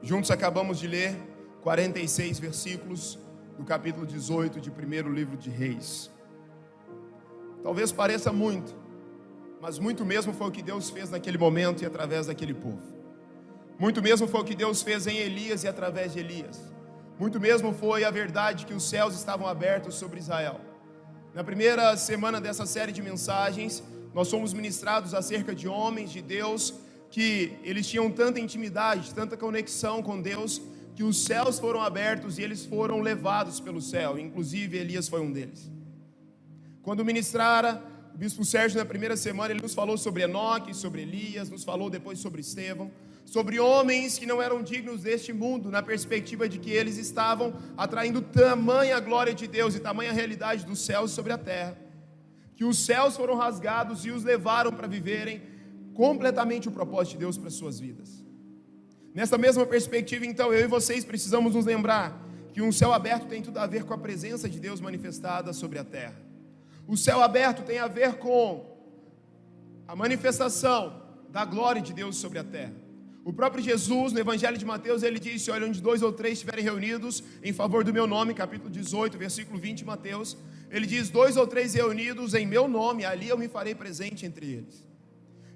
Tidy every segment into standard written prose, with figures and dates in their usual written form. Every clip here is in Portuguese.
Juntos acabamos de ler 46 versículos do capítulo 18 de primeiro livro de Reis. Talvez pareça muito, mas muito mesmo foi o que Deus fez naquele momento e através daquele povo. Muito mesmo foi o que Deus fez em Elias e através de Elias. Muito mesmo foi a verdade que os céus estavam abertos sobre Israel. Na primeira semana dessa série de mensagens, nós fomos ministrados acerca de homens de Deus que eles tinham tanta intimidade, tanta conexão com Deus, que os céus foram abertos e eles foram levados pelo céu. Inclusive Elias foi um deles. Quando ministrara o bispo Sérgio na primeira semana, ele nos falou sobre Enoque, sobre Elias, nos falou depois sobre Estevão, sobre homens que não eram dignos deste mundo, na perspectiva de que eles estavam atraindo tamanha glória de Deus e tamanha realidade dos céus sobre a terra, que os céus foram rasgados e os levaram para viverem completamente o propósito de Deus para as suas vidas. Nessa mesma perspectiva, então, eu e vocês precisamos nos lembrar que um céu aberto tem tudo a ver com a presença de Deus manifestada sobre a terra. O céu aberto tem a ver com a manifestação da glória de Deus sobre a terra. O próprio Jesus, no Evangelho de Mateus, ele disse: olha, onde 2 ou 3 estiverem reunidos em favor do meu nome, capítulo 18, versículo 20 de Mateus, ele diz: 2 ou 3 reunidos em meu nome, ali eu me farei presente entre eles.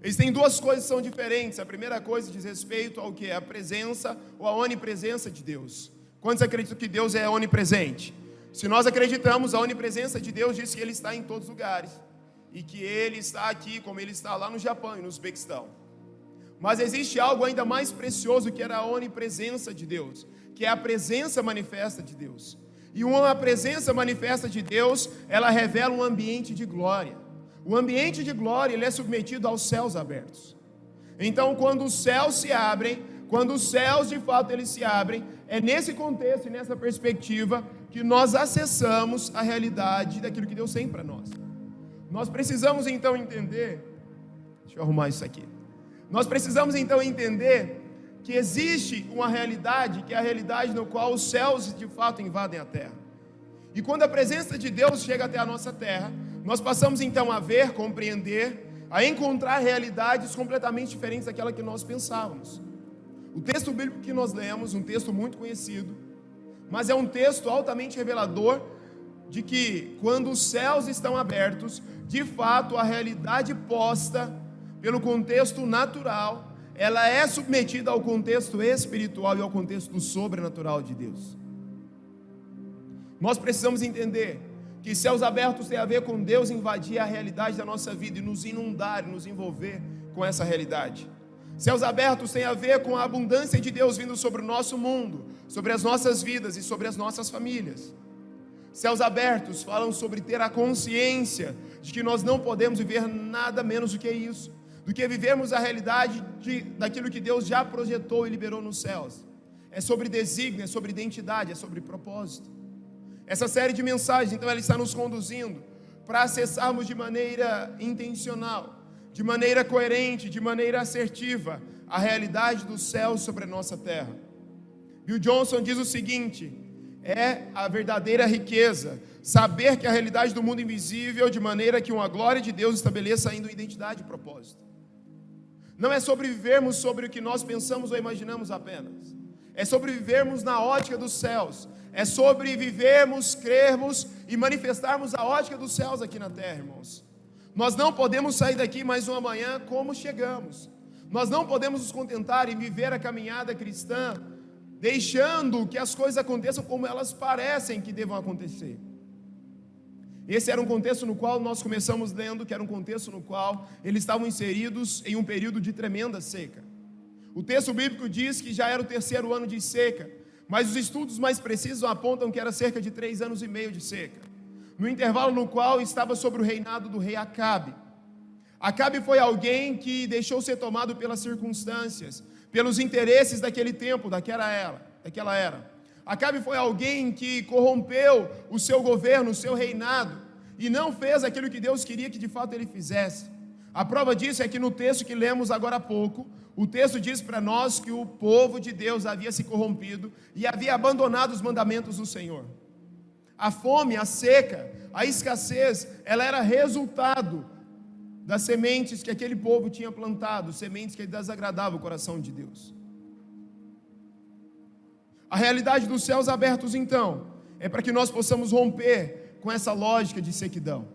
Existem duas coisas que são diferentes. A primeira coisa diz respeito ao que é a presença ou a onipresença de Deus. Quantos acreditam que Deus é onipresente? Se nós acreditamos, a onipresença de Deus diz que Ele está em todos os lugares e que Ele está aqui como Ele está lá no Japão e no Uzbequistão. Mas existe algo ainda mais precioso que era a onipresença de Deus, que é a presença manifesta de Deus. E uma presença manifesta de Deus, ela revela um ambiente de glória. O ambiente de glória, ele é submetido aos céus abertos. Então, quando os céus se abrem, quando os céus de fato eles se abrem, é nesse contexto e nessa perspectiva que nós acessamos a realidade daquilo que Deus tem para nós. Nós precisamos então entender, deixa eu arrumar isso aqui. Nós precisamos então entender que existe uma realidade, que é a realidade no qual os céus de fato invadem a terra. E quando a presença de Deus chega até a nossa terra, nós passamos então a ver, compreender, a encontrar realidades completamente diferentes daquela que nós pensávamos. O texto bíblico que nós lemos, um texto muito conhecido, mas é um texto altamente revelador de que quando os céus estão abertos, de fato a realidade posta pelo contexto natural, ela é submetida ao contexto espiritual e ao contexto do sobrenatural de Deus. Nós precisamos entender que céus abertos tem a ver com Deus invadir a realidade da nossa vida e nos inundar e nos envolver com essa realidade. Céus abertos tem a ver com a abundância de Deus vindo sobre o nosso mundo, sobre as nossas vidas e sobre as nossas famílias. Céus abertos falam sobre ter a consciência de que nós não podemos viver nada menos do que isso, do que vivermos a realidade daquilo que Deus já projetou e liberou nos céus. É sobre desígnio, é sobre identidade, é sobre propósito. Essa série de mensagens, então, ela está nos conduzindo para acessarmos de maneira intencional, de maneira coerente, de maneira assertiva, a realidade dos céus sobre a nossa terra. Bill Johnson diz o seguinte: é a verdadeira riqueza, saber que a realidade do mundo invisível, de maneira que uma glória de Deus estabeleça ainda uma identidade e propósito. Não é sobre vivermos sobre o que nós pensamos ou imaginamos apenas, é sobre vivermos na ótica dos céus. É sobre vivermos, crermos e manifestarmos a ótica dos céus aqui na terra, irmãos. Nós não podemos sair daqui mais uma manhã como chegamos. Nós não podemos nos contentar em viver a caminhada cristã, deixando que as coisas aconteçam como elas parecem que devam acontecer. Esse era um contexto no qual nós começamos lendo, que era um contexto no qual eles estavam inseridos em um período de tremenda seca. O texto bíblico diz que já era o 3º ano de seca, mas os estudos mais precisos apontam que era cerca de 3 anos e meio de seca, no intervalo no qual estava sobre o reinado do rei Acabe. Acabe foi alguém que deixou ser tomado pelas circunstâncias, pelos interesses daquele tempo, daquela era. Acabe foi alguém que corrompeu o seu governo, o seu reinado, e não fez aquilo que Deus queria que de fato ele fizesse. A prova disso é que no texto que lemos agora há pouco, o texto diz para nós que o povo de Deus havia se corrompido e havia abandonado os mandamentos do Senhor. A fome, a seca, a escassez, ela era resultado das sementes que aquele povo tinha plantado, sementes que desagradavam o coração de Deus. A realidade dos céus abertos, então, é para que nós possamos romper com essa lógica de sequidão.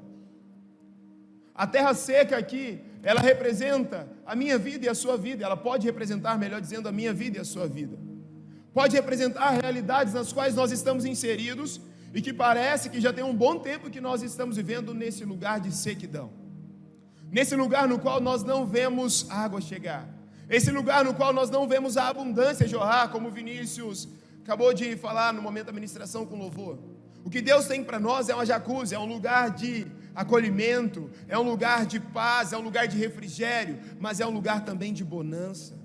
A terra seca aqui, ela representa a minha vida e a sua vida. Ela pode representar, melhor dizendo, a minha vida e a sua vida. Pode representar realidades nas quais nós estamos inseridos e que parece que já tem um bom tempo que nós estamos vivendo nesse lugar de sequidão. Nesse lugar no qual nós não vemos água chegar. Esse lugar no qual nós não vemos a abundância jorrar, como o Vinícius acabou de falar no momento da ministração com louvor. O que Deus tem para nós é uma jacuzzi, é um lugar de acolhimento, é um lugar de paz, é um lugar de refrigério, mas é um lugar também de bonança.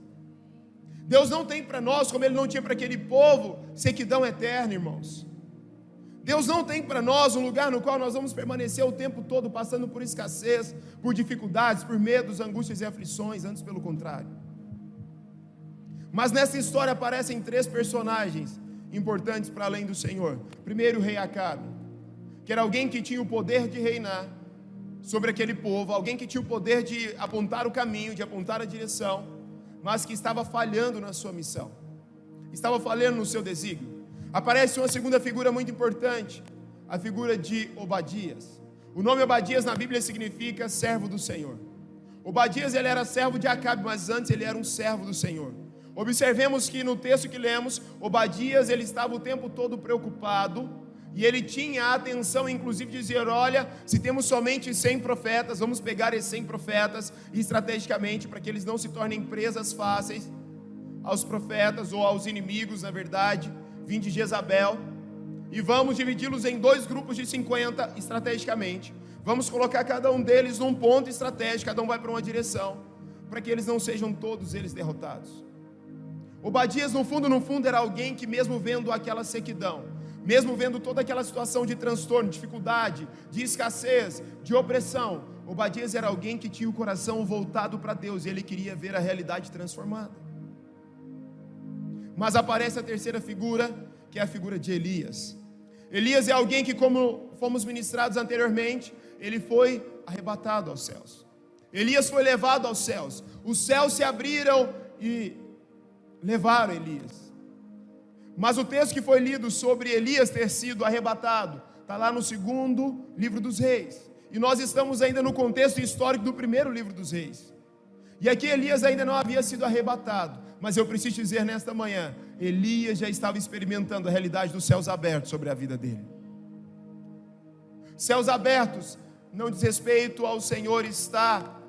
Deus não tem para nós, como Ele não tinha para aquele povo, sequidão eterna, irmãos. Deus não tem para nós um lugar no qual nós vamos permanecer o tempo todo passando por escassez, por dificuldades, por medos, angústias e aflições, antes pelo contrário. Mas nessa história aparecem 3 personagens importantes para além do Senhor. Primeiro, o rei Acabe, que era alguém que tinha o poder de reinar sobre aquele povo, alguém que tinha o poder de apontar o caminho, de apontar a direção, mas que estava falhando na sua missão, estava falhando no seu desígnio. Aparece uma segunda figura muito importante, a figura de Obadias. O nome Obadias na Bíblia significa servo do Senhor. Obadias, ele era servo de Acabe, mas antes ele era um servo do Senhor. Observemos que no texto que lemos, Obadias, ele estava o tempo todo preocupado, e ele tinha a atenção, inclusive, de dizer: olha, se temos somente 100 profetas, vamos pegar esses 100 profetas, e estrategicamente, para que eles não se tornem presas fáceis aos profetas, ou aos inimigos, na verdade, vim de Jezabel, e vamos dividi-los em 2 grupos de 50, estrategicamente. Vamos colocar cada um deles num ponto estratégico, cada um vai para uma direção, para que eles não sejam todos eles derrotados. Obadias, no fundo, era alguém que, mesmo vendo aquela sequidão, mesmo vendo toda aquela situação de transtorno, dificuldade, de escassez, de opressão, Obadias era alguém que tinha o coração voltado para Deus, e ele queria ver a realidade transformada. Mas aparece a terceira figura, que é a figura de Elias. Elias é alguém que, como fomos ministrados anteriormente, ele foi arrebatado aos céus. Elias foi levado aos céus. Os céus se abriram e levaram Elias. Mas o texto que foi lido sobre Elias ter sido arrebatado está lá no 2º livro dos Reis. E nós estamos ainda no contexto histórico do 1º livro dos Reis. E aqui Elias ainda não havia sido arrebatado. Mas eu preciso dizer nesta manhã, Elias já estava experimentando a realidade dos céus abertos sobre a vida dele. Céus abertos não diz respeito ao Senhor estar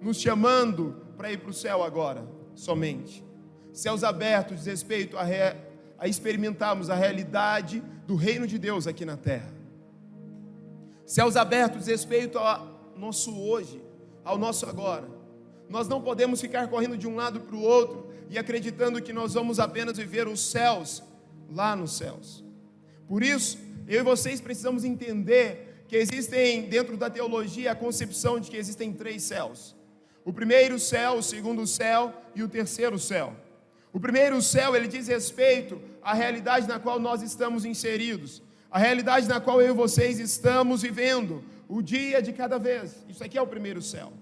nos chamando para ir para o céu agora, somente. Céus abertos diz respeito a experimentarmos a realidade do reino de Deus aqui na terra. Céus abertos diz respeito ao nosso hoje, ao nosso agora. Nós não podemos ficar correndo de um lado para o outro e acreditando que nós vamos apenas viver os céus lá nos céus. Por isso, eu e vocês precisamos entender que existem, dentro da teologia, a concepção de que existem 3 céus. O primeiro céu, o segundo céu e o terceiro céu. O primeiro céu, ele diz respeito à realidade na qual nós estamos inseridos, a realidade na qual eu e vocês estamos vivendo, o dia de cada vez. Isso aqui é o primeiro céu.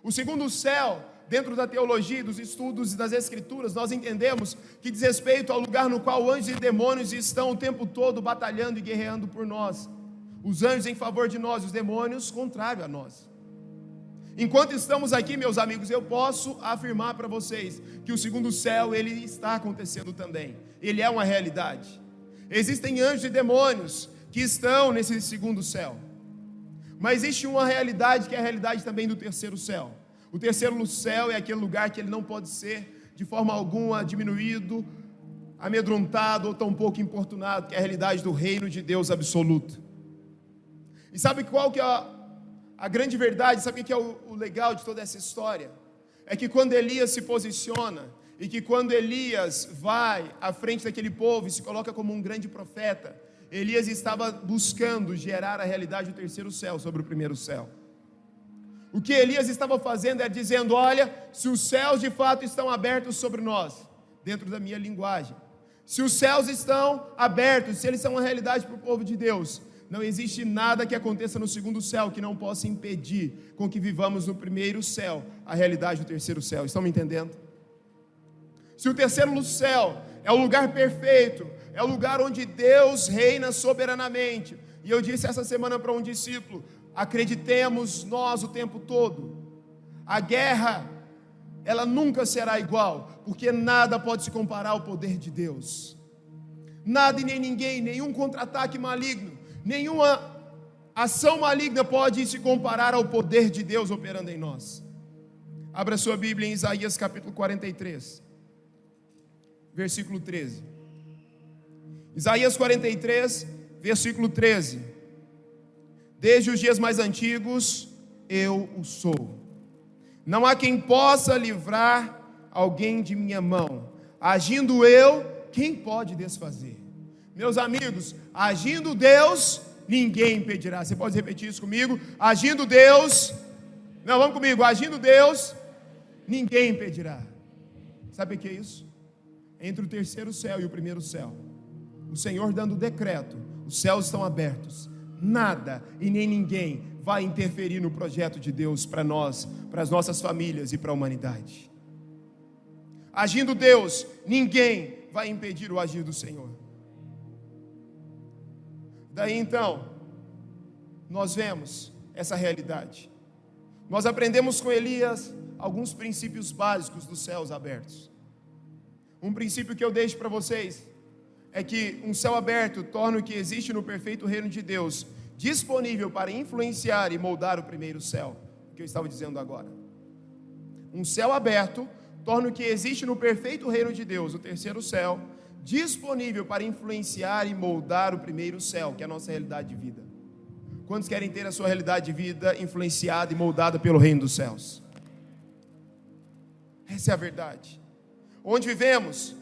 O segundo céu, dentro da teologia, dos estudos e das escrituras, nós entendemos que diz respeito ao lugar no qual anjos e demônios estão o tempo todo batalhando e guerreando por nós. Os anjos em favor de nós, os demônios contrário a nós. Enquanto estamos aqui, meus amigos, eu posso afirmar para vocês que o segundo céu, ele está acontecendo também. Ele é uma realidade. Existem anjos e demônios que estão nesse segundo céu. Mas existe uma realidade que é a realidade também do terceiro céu. O terceiro céu é aquele lugar que ele não pode ser de forma alguma diminuído, amedrontado ou tampouco importunado, que é a realidade do reino de Deus absoluto. E sabe qual que é a grande verdade? Sabe o que é o legal de toda essa história? É que quando Elias se posiciona, e que quando Elias vai à frente daquele povo e se coloca como um grande profeta, Elias estava buscando gerar a realidade do terceiro céu sobre o primeiro céu. O que Elias estava fazendo é dizendo: olha, se os céus de fato estão abertos sobre nós, dentro da minha linguagem, se os céus estão abertos, se eles são uma realidade para o povo de Deus, não existe nada que aconteça no segundo céu que não possa impedir com que vivamos no primeiro céu a realidade do terceiro céu. Estão me entendendo? Se o terceiro céu é é o lugar perfeito, é o lugar onde Deus reina soberanamente. E eu disse essa semana para um discípulo: acreditemos nós o tempo todo, a guerra, ela nunca será igual, porque nada pode se comparar ao poder de Deus. Nada e nem ninguém, nenhum contra-ataque maligno, nenhuma ação maligna pode se comparar ao poder de Deus operando em nós. Abra sua Bíblia em Isaías capítulo 43, versículo 13. Isaías 43, versículo 13. Desde os dias mais antigos, eu o sou. Não há quem possa livrar alguém de minha mão. Agindo eu, quem pode desfazer? Meus amigos, agindo Deus, ninguém impedirá. Você pode repetir isso comigo? Agindo Deus, não, vamos comigo. Agindo Deus, ninguém impedirá. Sabe o que é isso? Entre o terceiro céu e o primeiro céu, o Senhor dando o decreto, os céus estão abertos. Nada e nem ninguém vai interferir no projeto de Deus para nós, para as nossas famílias e para a humanidade. Agindo Deus, ninguém vai impedir o agir do Senhor. Daí então, nós vemos essa realidade. Nós aprendemos com Elias alguns princípios básicos dos céus abertos. Um princípio que eu deixo para vocês é que um céu aberto torna o que existe no perfeito reino de Deus disponível para influenciar e moldar o primeiro céu, o que eu estava dizendo agora. Um céu aberto torna o que existe no perfeito reino de Deus, o terceiro céu, disponível para influenciar e moldar o primeiro céu, que é a nossa realidade de vida. Quantos querem ter a sua realidade de vida influenciada e moldada pelo reino dos céus? Essa é a verdade. Onde vivemos,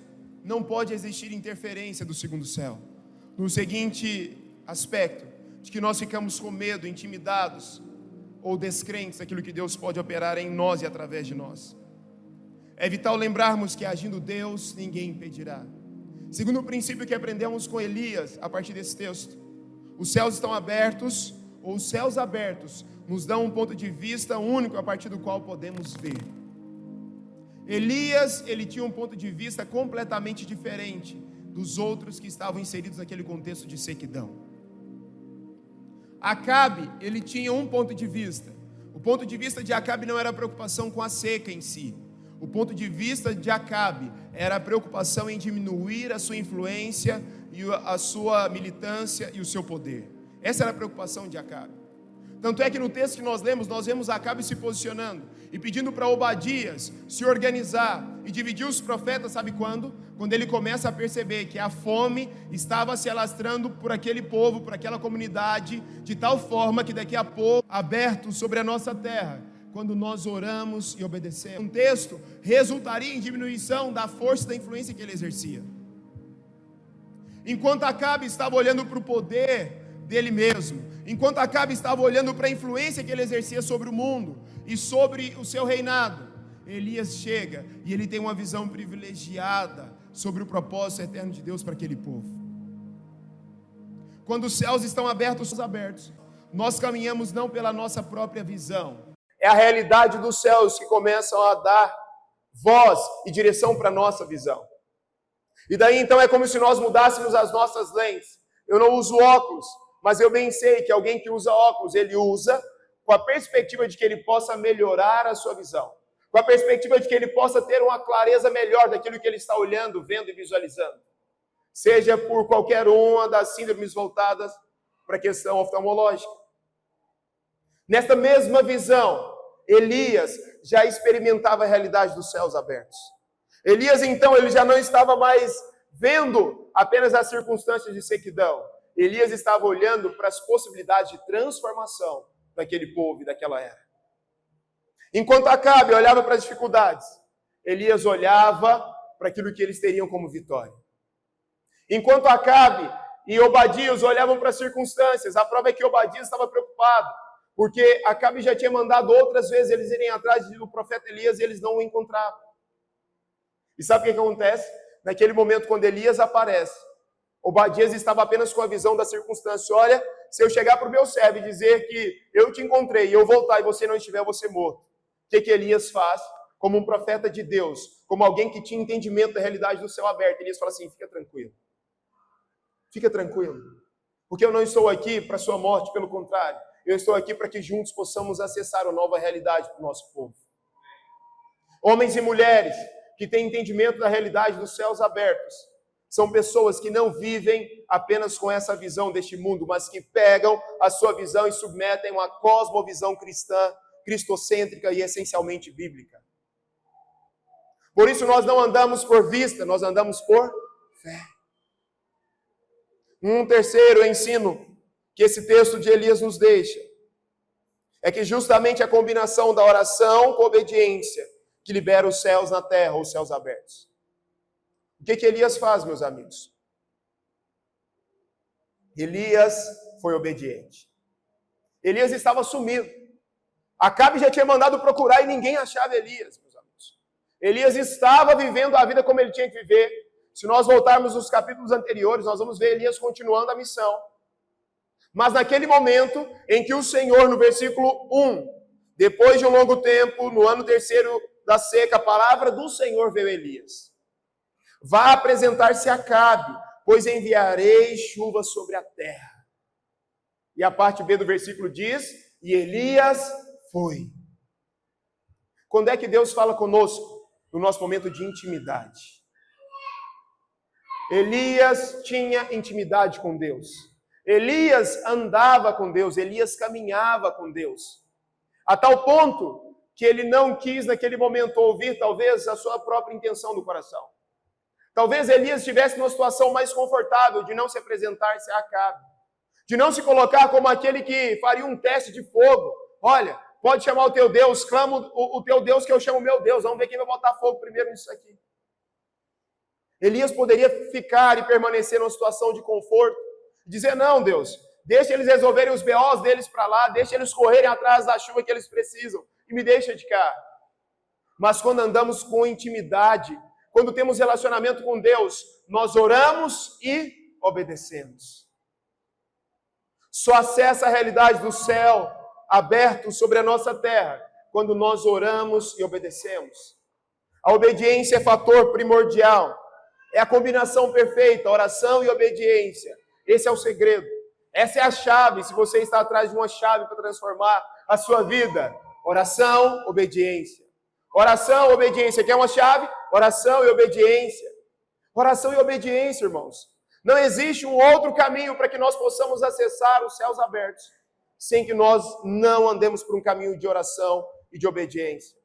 não pode existir interferência do segundo céu, no seguinte aspecto, de que nós ficamos com medo, intimidados ou descrentes daquilo que Deus pode operar em nós e através de nós. É vital lembrarmos que agindo Deus, ninguém impedirá. Segundo o princípio que aprendemos com Elias, a partir desse texto, os céus estão abertos, ou os céus abertos, nos dão um ponto de vista único a partir do qual podemos ver. Elias, ele tinha um ponto de vista completamente diferente dos outros que estavam inseridos naquele contexto de sequidão. Acabe, ele tinha um ponto de vista. O ponto de vista de Acabe não era a preocupação com a seca em si. O ponto de vista de Acabe era a preocupação em diminuir a sua influência e a sua militância e o seu poder. Essa era a preocupação de Acabe. Tanto é que no texto que nós vemos Acabe se posicionando e pedindo para Obadias se organizar e dividir os profetas, sabe quando? Quando ele começa a perceber que a fome estava se alastrando por aquele povo, por aquela comunidade, de tal forma que daqui a pouco, aberto sobre a nossa terra, quando nós oramos e obedecemos, um texto resultaria em diminuição da força e da influência que ele exercia. Enquanto Acabe estava olhando para o poder dele mesmo, enquanto Acabe estava olhando para a influência que ele exercia sobre o mundo e sobre o seu reinado, Elias chega e ele tem uma visão privilegiada sobre o propósito eterno de Deus para aquele povo. Quando os céus estão abertos, nós caminhamos não pela nossa própria visão. É a realidade dos céus que começam a dar voz e direção para a nossa visão. E daí então é como se nós mudássemos as nossas lentes. Eu não uso óculos, mas eu bem sei que alguém que usa óculos, ele usa com a perspectiva de que ele possa melhorar a sua visão, com a perspectiva de que ele possa ter uma clareza melhor daquilo que ele está olhando, vendo e visualizando, seja por qualquer uma das síndromes voltadas para a questão oftalmológica. Nesta mesma visão, Elias já experimentava a realidade dos céus abertos. Elias então, ele já não estava mais vendo apenas as circunstâncias de sequidão. Elias estava olhando para as possibilidades de transformação daquele povo e daquela era. Enquanto Acabe olhava para as dificuldades, Elias olhava para aquilo que eles teriam como vitória. Enquanto Acabe e Obadias olhavam para as circunstâncias, a prova é que Obadias estava preocupado, porque Acabe já tinha mandado outras vezes eles irem atrás do profeta Elias e eles não o encontravam. E sabe o que acontece? Naquele momento, quando Elias aparece, Obadias estava apenas com a visão da circunstância. Olha, se eu chegar para o meu servo e dizer que eu te encontrei e eu voltar e você não estiver, eu vou ser morto. O que Elias faz? como um profeta de Deus, como alguém que tinha entendimento da realidade do céu aberto. Elias fala assim: fica tranquilo. Fica tranquilo. Porque eu não estou aqui para a sua morte, pelo contrário. Eu estou aqui para que juntos possamos acessar uma nova realidade para o nosso povo. Homens e mulheres que têm entendimento da realidade dos céus abertos são pessoas que não vivem apenas com essa visão deste mundo, mas que pegam a sua visão e submetem a uma cosmovisão cristã, cristocêntrica e essencialmente bíblica. Por isso nós não andamos por vista, nós andamos por fé. Um terceiro ensino que esse texto de Elias nos deixa é que justamente a combinação da oração com a obediência que libera os céus na terra, os céus abertos. O que Elias faz, meus amigos? Elias foi obediente. Elias estava sumido. Acabe já tinha mandado procurar e ninguém achava Elias, meus amigos. Elias estava vivendo a vida como ele tinha que viver. Se nós voltarmos nos capítulos anteriores, nós vamos ver Elias continuando a missão. Mas naquele momento em que o Senhor, no versículo 1, depois de um longo tempo, no ano terceiro da seca, a palavra do Senhor veio a Elias. Vá apresentar-se a Acabe, pois enviarei chuva sobre a terra. E a parte B do versículo diz: e Elias foi. Quando é que Deus fala conosco? No nosso momento de intimidade. Elias tinha intimidade com Deus. Elias andava com Deus, Elias caminhava com Deus. A tal ponto que ele não quis naquele momento ouvir talvez a sua própria intenção do coração. Talvez Elias estivesse numa situação mais confortável de não se apresentar-se a Acabe, de não se colocar como aquele que faria um teste de fogo. Olha, pode chamar o teu Deus, clama o teu Deus que eu chamo o meu Deus, vamos ver quem vai botar fogo primeiro nisso aqui. Elias poderia ficar e permanecer numa situação de conforto, dizer: não, Deus, deixa eles resolverem os BOs deles para lá, deixa eles correrem atrás da chuva que eles precisam e me deixa de cá. Mas quando andamos com intimidade, quando temos relacionamento com Deus, nós oramos e obedecemos. Só acessa a realidade do céu aberto sobre a nossa terra quando nós oramos e obedecemos. A obediência é fator primordial. É a combinação perfeita, oração e obediência. Esse é o segredo. Essa é a chave, se você está atrás de uma chave para transformar a sua vida. Oração, obediência. Oração, obediência. Quer uma chave? Oração e obediência. Oração e obediência, irmãos. Não existe um outro caminho para que nós possamos acessar os céus abertos, sem que nós não andemos por um caminho de oração e de obediência.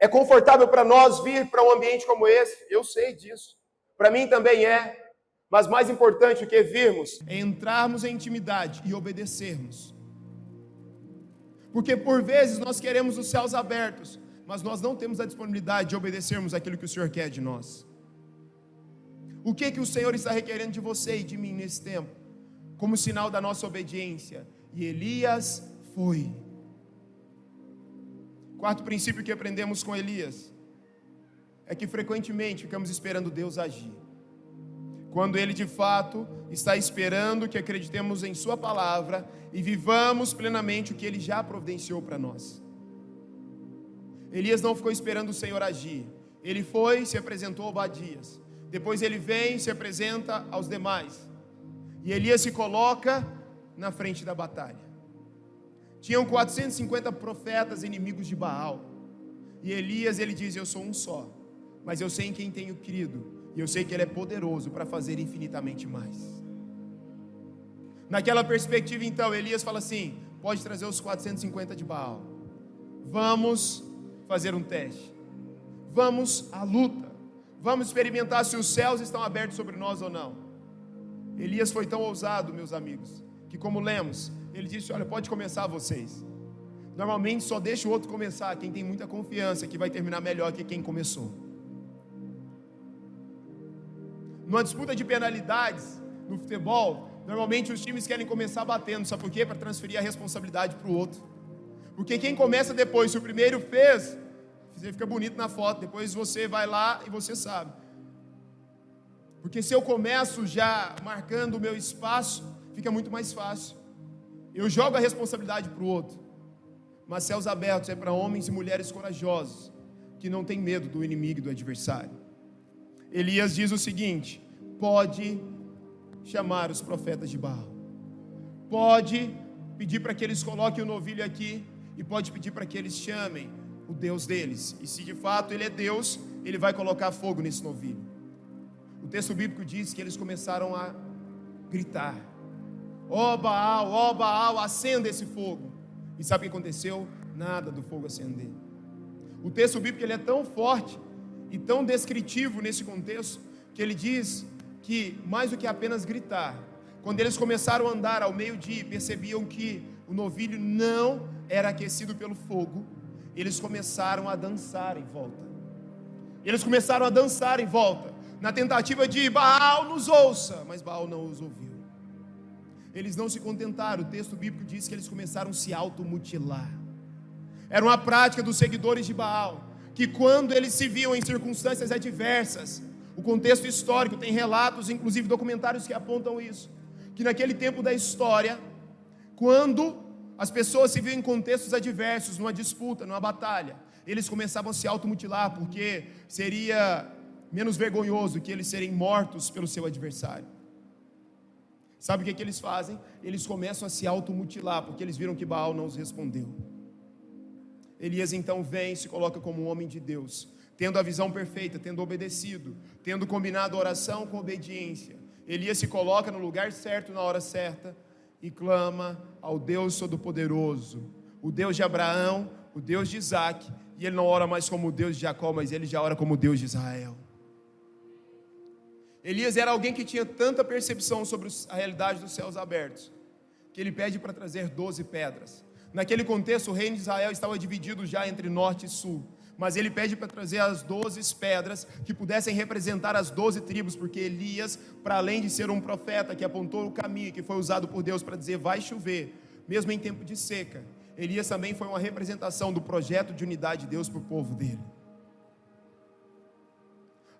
É confortável para nós vir para um ambiente como esse? Eu sei disso. Para mim também é. Mas mais importante do que virmos é entrarmos em intimidade e obedecermos. Porque por vezes nós queremos os céus abertos, mas nós não temos a disponibilidade de obedecermos aquilo que o Senhor quer de nós. O que o Senhor está requerendo de você e de mim nesse tempo? Como sinal da nossa obediência. E Elias foi. Quarto princípio que aprendemos com Elias é que frequentemente ficamos esperando Deus agir, quando Ele de fato está esperando que acreditemos em Sua palavra e vivamos plenamente o que Ele já providenciou para nós. Elias não ficou esperando o Senhor agir. Ele foi e se apresentou a Obadias. Depois ele vem e se apresenta aos demais. E Elias se coloca na frente da batalha. Tinham 450 profetas inimigos de Baal. E Elias, ele diz: eu sou um só, mas eu sei em quem tenho crido. E eu sei que Ele é poderoso para fazer infinitamente mais. Naquela perspectiva, então, Elias fala assim: pode trazer os 450 de Baal. Vamos fazer um teste. Vamos à luta. Vamos experimentar se os céus estão abertos sobre nós ou não. Elias foi tão ousado, meus amigos, que como lemos, ele disse: olha, pode começar vocês. Normalmente só deixa o outro começar quem tem muita confiança que vai terminar melhor que quem começou. Numa disputa de penalidades no futebol, normalmente os times querem começar batendo. Sabe por quê? Para transferir a responsabilidade para o outro. Porque quem começa depois, se o primeiro fez, você fica bonito na foto, depois você vai lá e você sabe. Porque se eu começo já marcando o meu espaço, fica muito mais fácil. Eu jogo a responsabilidade para o outro. mas céus abertos é para homens e mulheres corajosos, que não têm medo do inimigo e do adversário. Elias diz o seguinte: pode chamar os profetas de Baal, pode pedir para que eles coloquem o novilho aqui, e pode pedir para que eles chamem o Deus deles, e se de fato ele é Deus, ele vai colocar fogo nesse novilho. O texto bíblico diz que eles começaram a gritar: ó Baal, acenda esse fogo. E sabe o que aconteceu? Nada do fogo acender. O texto bíblico ele é tão forte e tão descritivo nesse contexto, que ele diz que mais do que apenas gritar, quando eles começaram a andar ao meio-dia, percebiam que o novilho não era aquecido pelo fogo, eles começaram a dançar em volta. Eles começaram a dançar em volta, na tentativa de: Baal nos ouça, mas Baal não os ouviu. Eles não se contentaram, o texto bíblico diz que eles começaram a se automutilar. Era uma prática dos seguidores de Baal, que quando eles se viam em circunstâncias adversas, o contexto histórico tem relatos, inclusive documentários que apontam isso, que naquele tempo da história, quando as pessoas se viam em contextos adversos, numa disputa, numa batalha, eles começavam a se automutilar, porque seria menos vergonhoso que eles serem mortos pelo seu adversário. Sabe o que eles fazem? Eles começam a se automutilar, porque eles viram que Baal não os respondeu. Elias então vem e se coloca como um homem de Deus, tendo a visão perfeita, tendo obedecido, tendo combinado oração com obediência. Elias se coloca no lugar certo, na hora certa, e clama ao Deus Todo-Poderoso, o Deus de Abraão, o Deus de Isaac, e ele não ora mais como o Deus de Jacó, mas ele já ora como o Deus de Israel. Elias era alguém que tinha tanta percepção sobre a realidade dos céus abertos, que ele pede para trazer 12 pedras. Naquele contexto, o reino de Israel estava dividido já entre norte e sul, mas ele pede para trazer as 12 pedras que pudessem representar as 12 tribos, porque Elias, para além de ser um profeta que apontou o caminho, que foi usado por Deus para dizer vai chover, mesmo em tempo de seca, Elias também foi uma representação do projeto de unidade de Deus para o povo dele.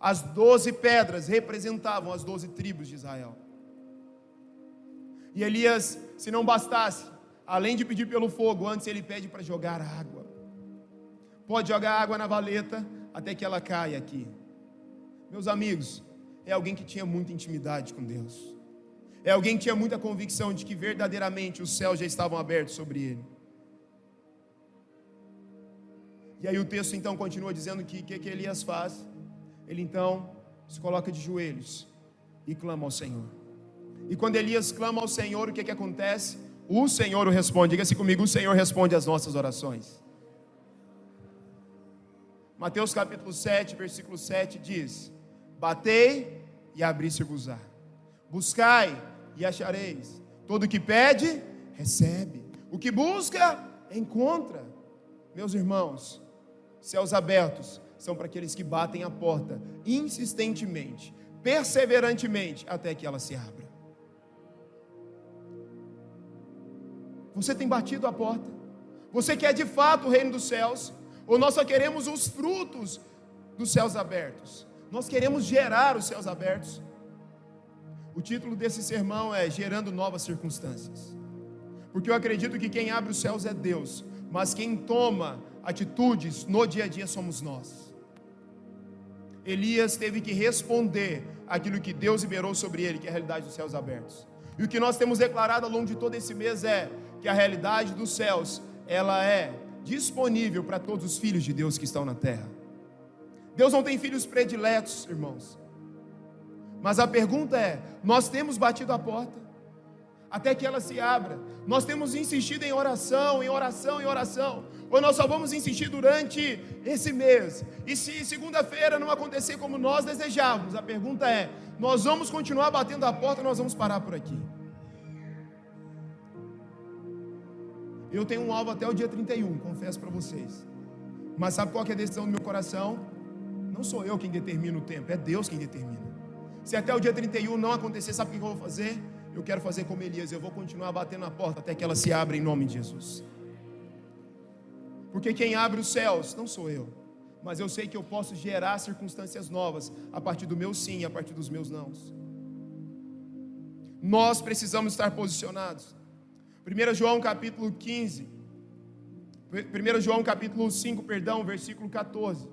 As 12 pedras representavam as 12 tribos de Israel. E Elias, se não bastasse, além de pedir pelo fogo, antes ele pede para jogar água. Pode jogar água na valeta até que ela caia aqui. Meus amigos, é alguém que tinha muita intimidade com Deus. É alguém que tinha muita convicção de que verdadeiramente os céus já estavam abertos sobre ele. E aí o texto então continua dizendo que Elias faz? Ele então se coloca de joelhos e clama ao Senhor. E quando Elias clama ao Senhor, o que acontece? O Senhor o responde. Diga-se comigo: o Senhor responde às nossas orações. Mateus capítulo 7, versículo 7 diz: batei e abri-se-vos-á, buscai e achareis, todo o que pede, recebe, o que busca, encontra. Meus irmãos, céus abertos são para aqueles que batem a porta insistentemente, perseverantemente, até que ela se abra. Você tem batido a porta? Você quer de fato o reino dos céus? Ou nós só queremos os frutos dos céus abertos? Nós queremos gerar os céus abertos? O título desse sermão é Gerando Novas Circunstâncias, porque eu acredito que quem abre os céus é Deus, mas quem toma atitudes no dia a dia somos nós. Elias teve que responder aquilo que Deus liberou sobre ele, que é a realidade dos céus abertos. E o que nós temos declarado ao longo de todo esse mês é que a realidade dos céus, ela é disponível para todos os filhos de Deus que estão na terra. Deus não tem filhos prediletos, irmãos. Mas a pergunta é: nós temos batido a porta até que ela se abra? Nós temos insistido em oração, em oração, em oração? Ou nós só vamos insistir durante esse mês? E se segunda-feira não acontecer como nós desejávamos, a pergunta é: nós vamos continuar batendo a porta ou nós vamos parar por aqui? Eu tenho um alvo até o dia 31, confesso para vocês. Mas sabe qual que é a decisão do meu coração? Não sou eu quem determina o tempo, é Deus quem determina. Se até o dia 31 não acontecer, sabe o que eu vou fazer? Eu quero fazer como Elias, eu vou continuar batendo na porta até que ela se abra em nome de Jesus. Porque quem abre os céus não sou eu, mas eu sei que eu posso gerar circunstâncias novas a partir do meu sim e a partir dos meus nãos. Nós precisamos estar posicionados. 1 João capítulo 5, 1 João capítulo 5, versículo 14.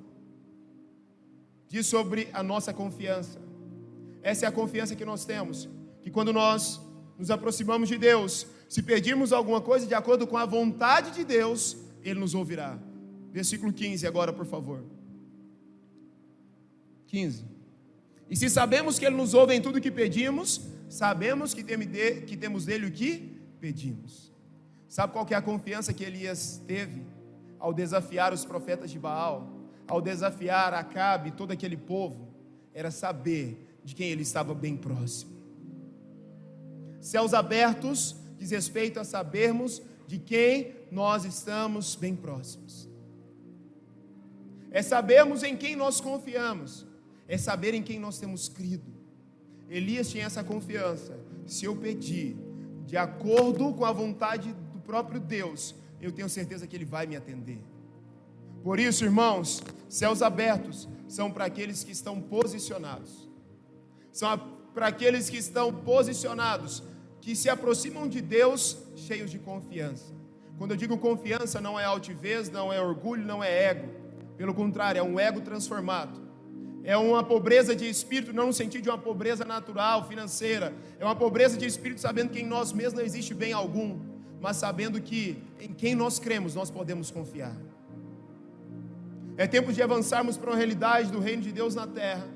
Diz sobre a nossa confiança. Essa é a confiança que nós temos, que quando nós nos aproximamos de Deus, se pedirmos alguma coisa de acordo com a vontade de Deus, Ele nos ouvirá. Versículo 15 agora, por favor. 15. E se sabemos que Ele nos ouve em tudo que pedimos, sabemos que temos dele o que pedimos. Sabe qual que é a confiança que Elias teve ao desafiar os profetas de Baal, ao desafiar Acabe e todo aquele povo? Era saber de quem ele estava bem próximo. Céus abertos diz respeito a sabermos de quem nós estamos bem próximos. É sabermos em quem nós confiamos, é saber em quem nós temos crido. Elias tinha essa confiança: se eu pedir de acordo com a vontade do próprio Deus, eu tenho certeza que Ele vai me atender. Por isso, irmãos, céus abertos são para aqueles que estão posicionados, são para aqueles que estão posicionados, que se aproximam de Deus cheios de confiança. Quando eu digo confiança, não é altivez, não é orgulho, não é ego. Pelo contrário, é um ego transformado. É uma pobreza de espírito, não no sentido de uma pobreza natural, financeira. É uma pobreza de espírito sabendo que em nós mesmos não existe bem algum, mas sabendo que em quem nós cremos, nós podemos confiar. É tempo de avançarmos para uma realidade do reino de Deus na terra,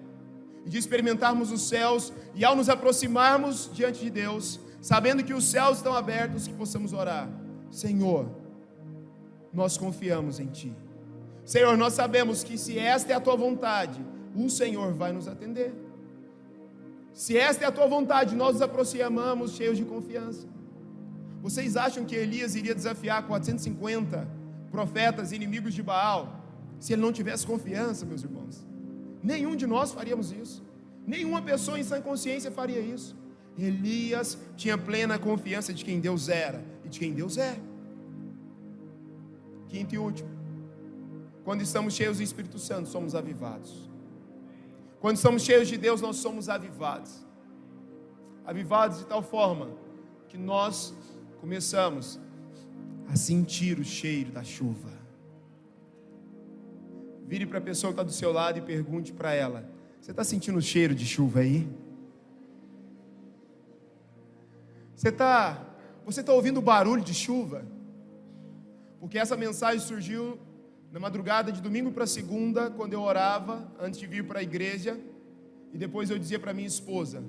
e de experimentarmos os céus, e ao nos aproximarmos diante de Deus, sabendo que os céus estão abertos, que possamos orar: Senhor, nós confiamos em Ti. Senhor, nós sabemos que se esta é a Tua vontade, o Senhor vai nos atender. Se esta é a Tua vontade, nós nos aproximamos cheios de confiança. Vocês acham que Elias iria desafiar 450 profetas inimigos de Baal se ele não tivesse confiança, meus irmãos? Nenhum de nós faríamos isso. Nenhuma pessoa em sã consciência faria isso. Elias tinha plena confiança de quem Deus era e de quem Deus é. Quinto e último: quando estamos cheios do Espírito Santo, somos avivados. Quando estamos cheios de Deus, nós somos avivados. Avivados de tal forma que nós começamos a sentir o cheiro da chuva. Vire para a pessoa que está do seu lado e pergunte para ela: você está sentindo o cheiro de chuva aí? Você está ouvindo o barulho de chuva? Porque essa mensagem surgiu na madrugada de domingo para segunda, quando eu orava antes de vir para a igreja, e depois eu dizia para minha esposa: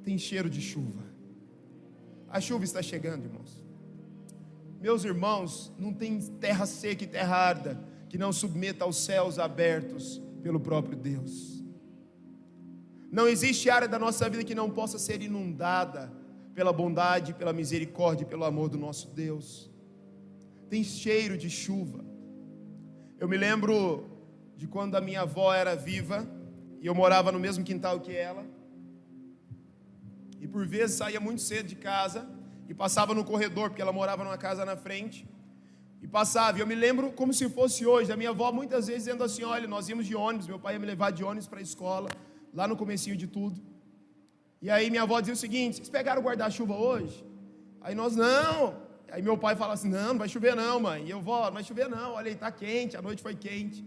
tem cheiro de chuva. A chuva está chegando, irmãos. Meus irmãos, não tem terra seca e terra árida que não submeta aos céus abertos pelo próprio Deus. Não existe área da nossa vida que não possa ser inundada pela bondade, pela misericórdia e pelo amor do nosso Deus. Tem cheiro de chuva. Eu me lembro de quando a minha avó era viva e eu morava no mesmo quintal que ela, e por vezes saía muito cedo de casa e passava no corredor, porque ela morava numa casa na frente, e passava, e eu me lembro como se fosse hoje, a minha avó muitas vezes dizendo assim: olha, nós íamos de ônibus, meu pai ia me levar de ônibus para a escola, lá no comecinho de tudo, e aí minha avó dizia o seguinte: vocês pegaram o guarda-chuva hoje? Aí nós: não. Aí meu pai fala assim: não vai chover não, mãe. E eu: vó, não vai chover não, olha aí, está quente, a noite foi quente.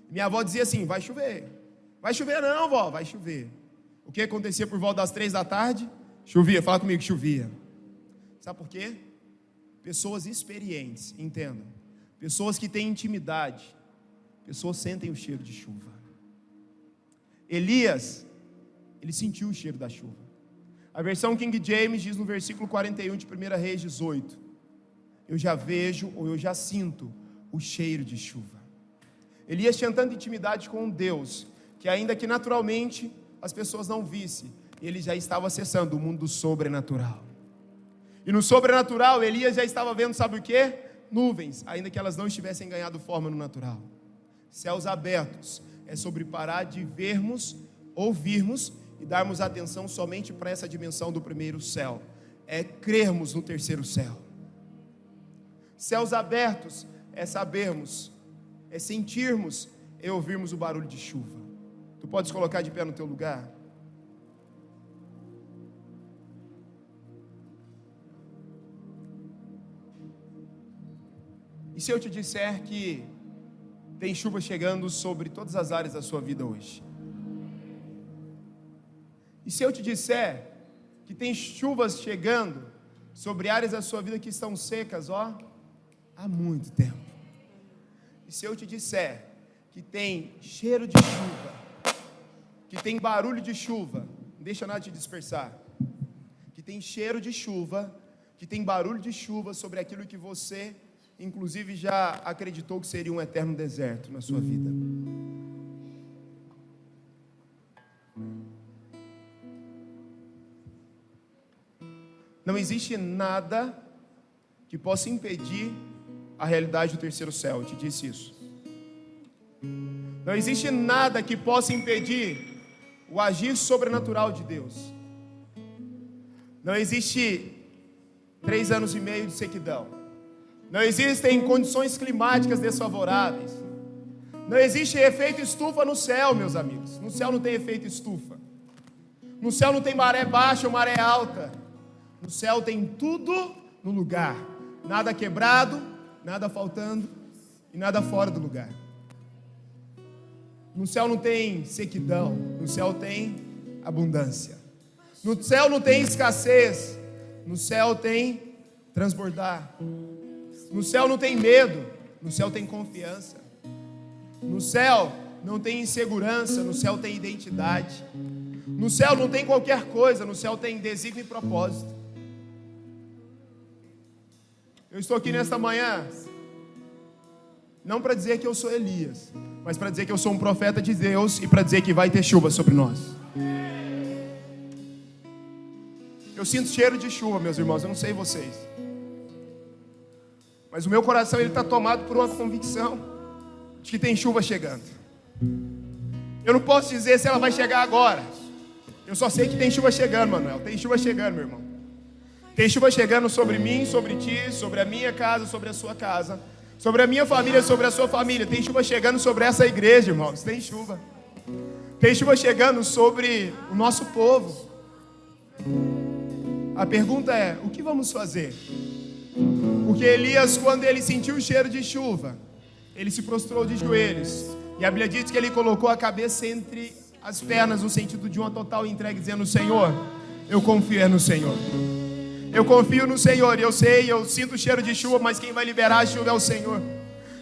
Minha avó dizia assim: vai chover. Vai chover não, vó, vai chover. O que acontecia por volta das 3 da tarde? Chovia, fala comigo, chovia. Sabe por quê? Pessoas experientes, entendam, pessoas que têm intimidade, pessoas sentem o cheiro de chuva. Elias, ele sentiu o cheiro da chuva. A versão King James diz no versículo 41 de 1 Reis 18: eu já vejo, ou eu já sinto o cheiro de chuva. Elias tinha tanta intimidade com Deus, que ainda que naturalmente as pessoas não vissem, ele já estava acessando o mundo do sobrenatural. E no sobrenatural, Elias já estava vendo, sabe o que? Nuvens, ainda que elas não estivessem ganhado forma no natural. Céus abertos é sobre parar de vermos, ouvirmos e darmos atenção somente para essa dimensão do primeiro céu. É crermos no terceiro céu. Céus abertos é sabermos, é sentirmos e ouvirmos o barulho de chuva. Tu podes colocar de pé no teu lugar? E se eu te disser que tem chuva chegando sobre todas as áreas da sua vida hoje? E se eu te disser que tem chuvas chegando sobre áreas da sua vida que estão secas, há muito tempo? E se eu te disser que tem cheiro de chuva, que tem barulho de chuva, não deixa nada te dispersar, que tem cheiro de chuva, que tem barulho de chuva sobre aquilo que você, inclusive, já acreditou que seria um eterno deserto na sua vida. Não existe nada que possa impedir a realidade do terceiro céu, eu te disse isso. Não existe nada que possa impedir o agir sobrenatural de Deus. Não existe 3 anos e meio de sequidão. Não existem condições climáticas desfavoráveis. Não existe efeito estufa no céu, meus amigos. No céu não tem efeito estufa. No céu não tem maré baixa ou maré alta. No céu tem tudo no lugar. Nada quebrado, nada faltando e nada fora do lugar. No céu não tem sequidão. No céu tem abundância. No céu não tem escassez. No céu tem transbordar. No céu não tem medo. No céu tem confiança. No céu não tem insegurança. No céu tem identidade. No céu não tem qualquer coisa. No céu tem desígnio e propósito. Eu estou aqui nesta manhã não para dizer que eu sou Elias, mas para dizer que eu sou um profeta de Deus e para dizer que vai ter chuva sobre nós. Eu sinto cheiro de chuva, meus irmãos, eu não sei vocês, mas o meu coração está tomado por uma convicção de que tem chuva chegando. Eu não posso dizer se ela vai chegar agora. Eu só sei que tem chuva chegando, Manuel. Tem chuva chegando, meu irmão. Tem chuva chegando sobre mim, sobre ti, sobre a minha casa, sobre a sua casa, sobre a minha família, sobre a sua família. Tem chuva chegando sobre essa igreja, irmãos. Tem chuva. Tem chuva chegando sobre o nosso povo. A pergunta é, o que vamos fazer? Porque Elias, quando ele sentiu o cheiro de chuva, ele se prostrou de joelhos. E a Bíblia diz que ele colocou a cabeça entre as pernas, no sentido de uma total entrega, dizendo: Senhor, eu confio no Senhor. Eu confio no Senhor, e eu sei, eu sinto o cheiro de chuva, mas quem vai liberar a chuva é o Senhor.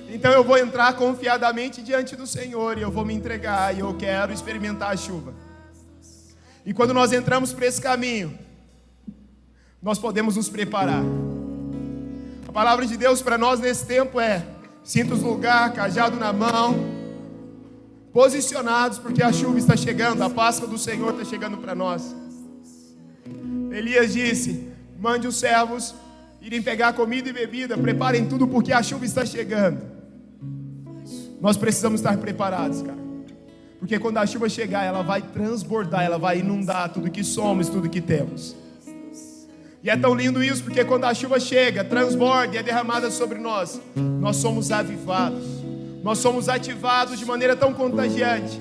Então eu vou entrar confiadamente diante do Senhor, e eu vou me entregar, e eu quero experimentar a chuva. E quando nós entramos por esse caminho, nós podemos nos preparar. A palavra de Deus para nós nesse tempo é: cintos no lugar, cajado na mão, posicionados, porque a chuva está chegando, a Páscoa do Senhor está chegando para nós. Elias disse: mande os servos irem pegar comida e bebida, preparem tudo porque a chuva está chegando. Nós precisamos estar preparados, cara, porque quando a chuva chegar, ela vai transbordar, ela vai inundar tudo que somos, tudo que temos. E é tão lindo isso, porque quando a chuva chega, transborda e é derramada sobre nós, nós somos avivados, nós somos ativados de maneira tão contagiante,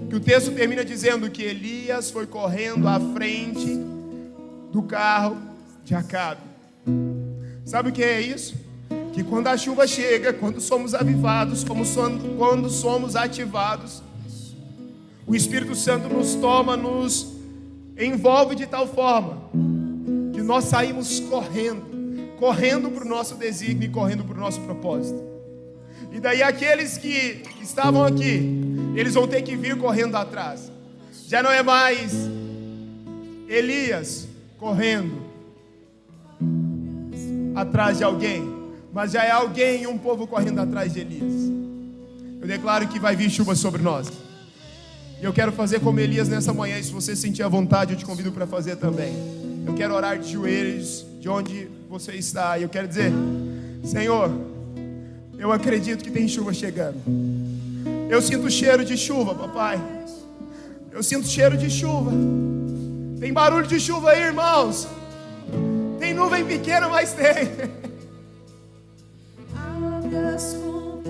que o texto termina dizendo que Elias foi correndo à frente do carro de Acabe. Sabe o que é isso? Que quando a chuva chega, quando somos avivados, quando somos ativados, o Espírito Santo nos toma, nos envolve de tal forma que nós saímos correndo para o nosso desígnio e correndo para o nosso propósito. E daí aqueles que estavam aqui, eles vão ter que vir correndo atrás. Já não é mais Elias correndo atrás de alguém, mas já é alguém e um povo correndo atrás de Elias. Eu declaro que vai vir chuva sobre nós. E eu quero fazer como Elias nessa manhã. E se você sentir a vontade, eu te convido para fazer também. Eu quero orar de joelhos de onde você está. E eu quero dizer: Senhor, eu acredito que tem chuva chegando. Eu sinto cheiro de chuva, papai. Eu sinto cheiro de chuva. Tem barulho de chuva aí, irmãos. Tem nuvem pequena, mas tem. Águas com